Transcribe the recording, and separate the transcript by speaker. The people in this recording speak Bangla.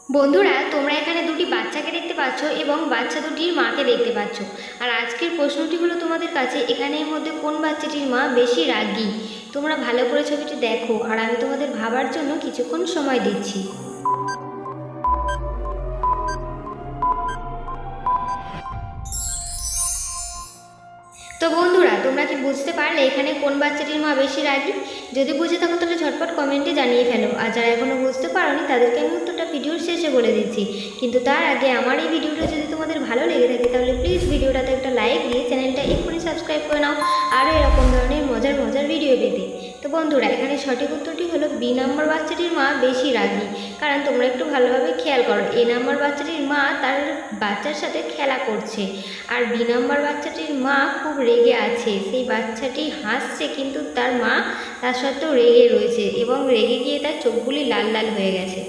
Speaker 1: বন্ধুরা, তোমরা এখানে দুটি বাচ্চাকে দেখতে পাচ্ছ এবং বাচ্চা দুটির মাকে দেখতে পাচ্ছ। আর আজকের প্রশ্নটি হলো তোমাদের কাছে, এখানের মধ্যে কোন বাচ্চাটির মা বেশি রাগী? তোমরা ভালো করে ছবিটি দেখো আর আমি তোমাদের ভাবার জন্য কিছুক্ষণ সময় দিচ্ছি। তো বন্ধুরা, তোমরা কি বুঝতে পারলে এখানে কোন বাচ্চাটির মা বেশি রাগী? যদি বুঝে থাকো তাহলে ঝটপট কমেন্টে জানিয়ে ফেলো। আর যারা এখনও বুঝতে পারোনি তাদেরকে আমি উত্তরটা ভিডিওর শেষে বলে দিচ্ছি। কিন্তু তার আগে আমার এই ভিডিওটা যদি তোমাদের ভালো লেগে থাকে তাহলে প্লিজ ভিডিওটাতে একটা লাইক দিয়ে চ্যানেলটা এক্ষুনি সাবস্ক্রাইব করে নাও আরও এরকম ধরনের মজার মজার ভিডিও পেতে। তো বন্ধুরা, এখানে সঠিক উত্তরটি হলো বি নম্বর বাচ্চাটির মা বেশি রাগী। কারণ তোমরা একটু ভালোভাবে খেয়াল করো, এ নম্বর বাচ্চাটির মা তার বাচ্চার সাথে খেলা করছে আর বি নম্বর বাচ্চাটির মা খুব রেগে আছে। সেই বাচ্চাটি হাসছে কিন্তু তার মা তার সত্ত্বেও রেগে রয়েছে এবং রেগে গিয়ে তার চোখগুলি লাল লাল হয়ে গেছে।